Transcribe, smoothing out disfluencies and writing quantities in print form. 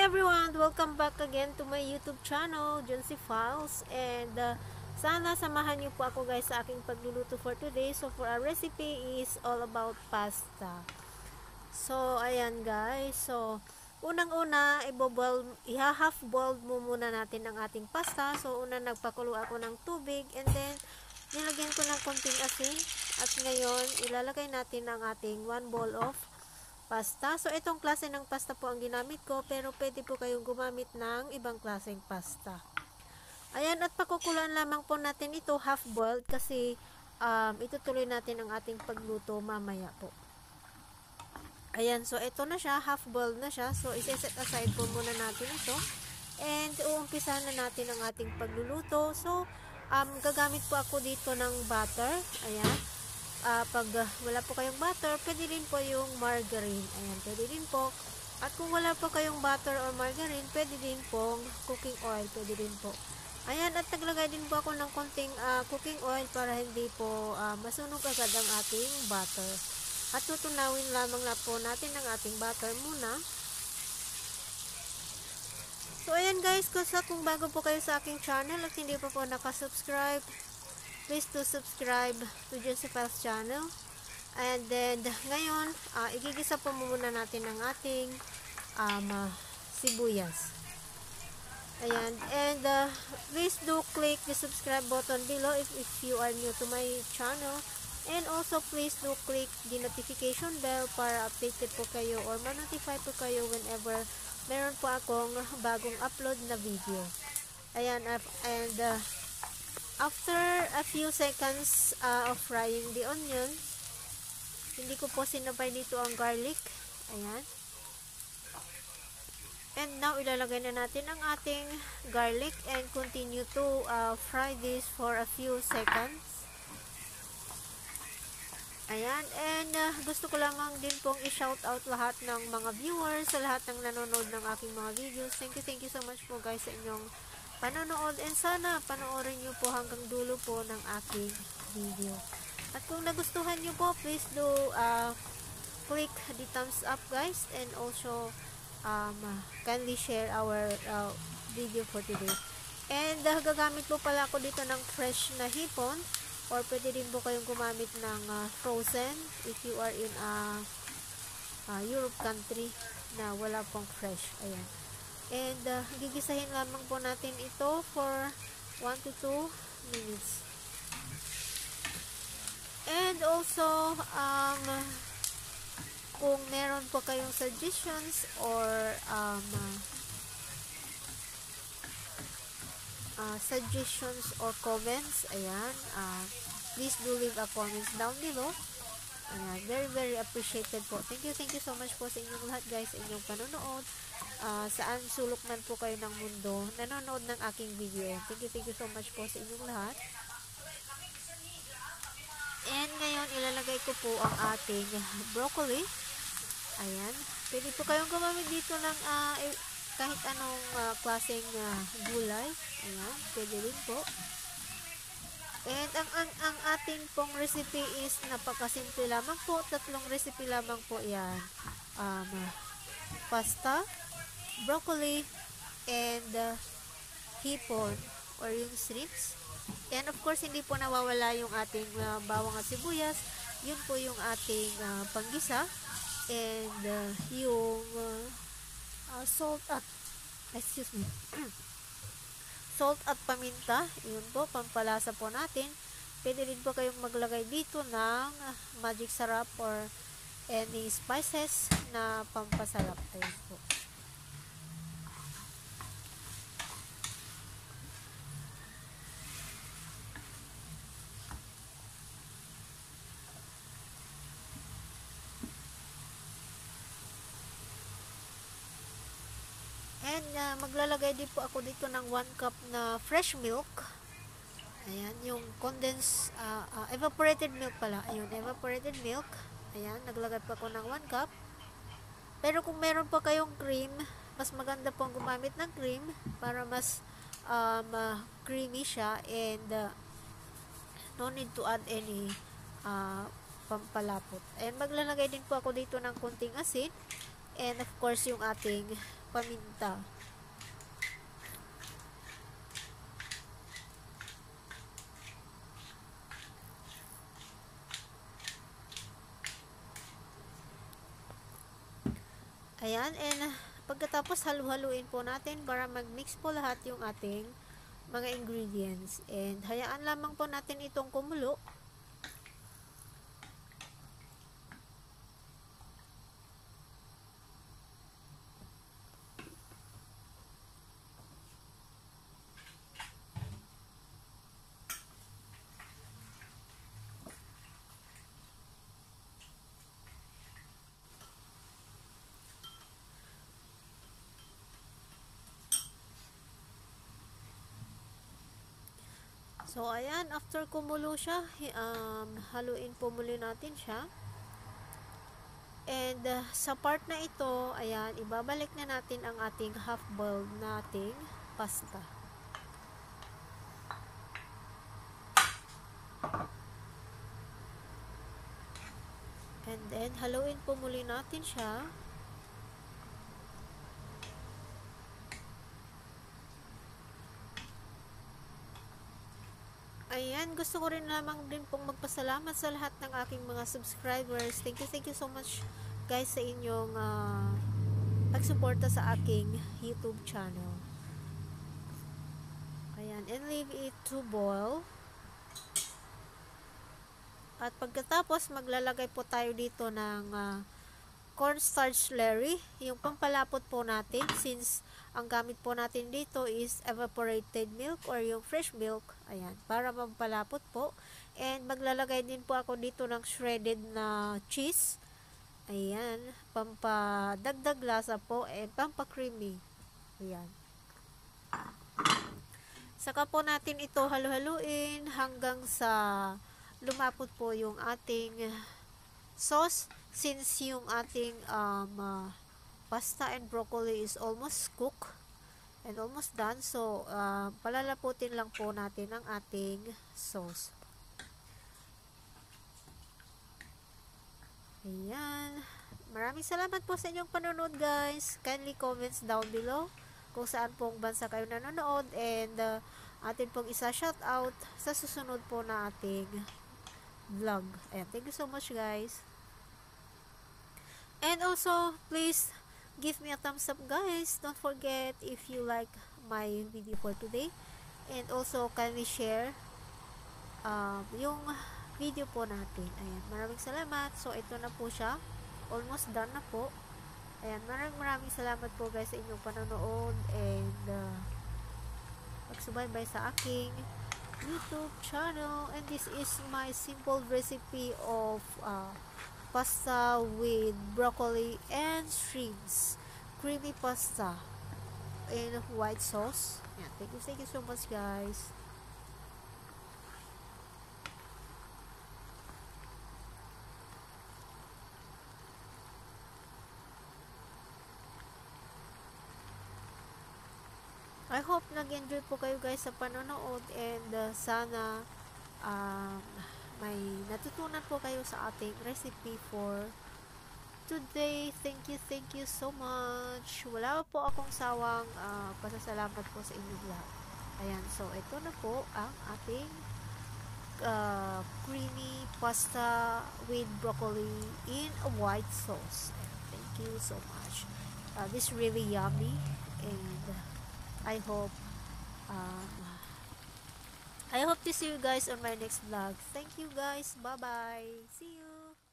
everyone! Welcome back again to my YouTube channel, Joncy Files. And sana samahan niyo po ako guys sa aking pagluluto for today. So for our recipe is all about pasta. So ayan guys. So unang-una, iha-half boiled muna natin ang ating pasta. So una nagpakulo ako ng tubig and then nilagyan ko ng konting asin. At ngayon ilalagay natin ang ating 1 bowl of pasta. So, itong klase ng pasta po ang ginamit ko, pero pwede po kayong gumamit ng ibang klaseng pasta. Ayan, at pakukulan lamang po natin ito half-boiled kasi itutuloy natin ang ating pagluto mamaya po. Ayan, so ito na siya, half-boiled na siya. So, iseset aside po muna natin ito. And, uumpisahan na natin ang ating pagluluto. So, gagamit po ako dito ng butter. Ayan. Pag wala po kayong butter, pwede rin po yung margarine. Ayan, pwede rin po. At kung wala po kayong butter or margarine, pwede din pong cooking oil. Pwede din po. Ayan, at naglagay din po ako ng konting cooking oil para hindi po masunog agad ang ating butter. At tutunawin lamang na po natin ang ating butter muna. So, ayan guys, kung bago po kayo sa aking channel at hindi pa po nakasubscribe, please do subscribe to Joncy Files channel. And then, ngayon, igigisa po muna natin ang ating sibuyas. Ayan. And, please do click the subscribe button below if you are new to my channel. And also, please do click the notification bell para updated po kayo or ma-notify po kayo whenever meron po akong bagong upload na video. Ayan. And, after a few seconds of frying the onion, hindi ko po sinabay dito ang garlic. Ayan. And now, ilalagay na natin ang ating garlic and continue to fry this for a few seconds. Ayan. And gusto ko lamang din pong i-shout out lahat ng mga viewers, sa lahat ng nanonood ng aking mga videos. Thank you so much po guys sa inyong panonood, and sana panoorin nyo po hanggang dulo po ng aking video. At kung nagustuhan nyo po, please do click the thumbs up guys, and also kindly share our video for today. And gagamit po pala ako dito ng fresh na hipon, or pwede din po kayong gumamit ng frozen if you are in Europe country na wala pong fresh. Ayan. And, gigisahin lamang po natin ito for 1 to 2 minutes. And also, kung meron po kayong suggestions or comments, ayan, please do leave a comments down below. Ayan, very appreciated po. Thank you so much po sa inyong lahat guys, sa inyong panonood. Saan sulok man po kayo ng mundo, nanonood ng aking video. Thank you so much po sa inyong lahat. And ngayon, ilalagay ko po ang ating broccoli. Ayan. Pwede po kayong gumamit dito ng kahit anong klaseng gulay. Ayan, pwede rin po. And ang ating pong recipe is napakasimple lamang po. 3 recipe lamang po yan. Pasta, broccoli, and hipon or yung shrimps. And of course, hindi po nawawala yung ating bawang at sibuyas. Yun po yung ating panggisa. And yung salt at salt at paminta. Yun po, pampalasa po natin. Pwede rin po kayong maglagay dito ng magic sarap or any spices na pampasarap. Ayun po. And maglalagay din po ako dito ng 1 cup na fresh milk. Ayan, yung condensed, evaporated milk pala. Ayun, evaporated milk. Ayan, naglagay po ako ng 1 cup. Pero kung meron pa kayong cream, mas maganda pong gumamit ng cream para mas creamy siya, and no need to add any pampalapot. And maglalagay din po ako dito ng konting asin. And of course, yung ating paminta. Ayan, and pagkatapos halu-haluin po natin para mag-mix po lahat yung ating mga ingredients. And hayaan lamang po natin itong kumulo. So, ayan, after kumulo siya, haluin po muli natin siya. And, sa part na ito, ayan, ibabalik na natin ang ating half-boiled nating pasta. And then, haluin po muli natin siya. Ayan, gusto ko rin lamang din pong magpasalamat sa lahat ng aking mga subscribers. Thank you so much guys sa inyong pagsuporta sa aking YouTube channel. Ayan, and leave it to boil. At pagkatapos, maglalagay po tayo dito ng cornstarch slurry, yung pampalapot po natin, since ang gamit po natin dito is evaporated milk or yung fresh milk. Ayan, para pampalapot po. And maglalagay din po ako dito ng shredded na cheese. Ayan, pampadagdag lasa po and pampakreamy. Ayan. Saka po natin ito halu-haluin hanggang sa lumapot po yung ating sauce, since yung ating pasta and broccoli is almost cooked and almost done. So, palalaputin lang po natin ang ating sauce. Ayan. Maraming salamat po sa inyong panonood guys. Kindly comments down below kung saan pong bansa kayo nanonood, and atin pong isa shout out sa susunod po na ating vlog. Ayan. Thank you so much guys. And also, please give me a thumbs up guys. Don't forget if you like my video for today. And also, kindly share yung video po natin. Ayan, maraming salamat. So, ito na po siya. Almost done na po. Ayan, maraming salamat po guys sa inyong panonood. And, magsubaybay sa aking YouTube channel. And this is my simple recipe of pasta with broccoli and shrimps, creamy pasta in white sauce. Yeah, thank you so much guys. I hope nag-enjoy po kayo guys sa panonood, and sana may natutunan po kayo sa ating recipe for today. Thank you so much. Wala po akong sawang pasasalamat po sa inyong lahat. Ayan, so ito na po ang ating creamy pasta with broccoli in a white sauce. And thank you so much. This is really yummy, and I hope to see you guys on my next vlog. Thank you guys. Bye bye. See you.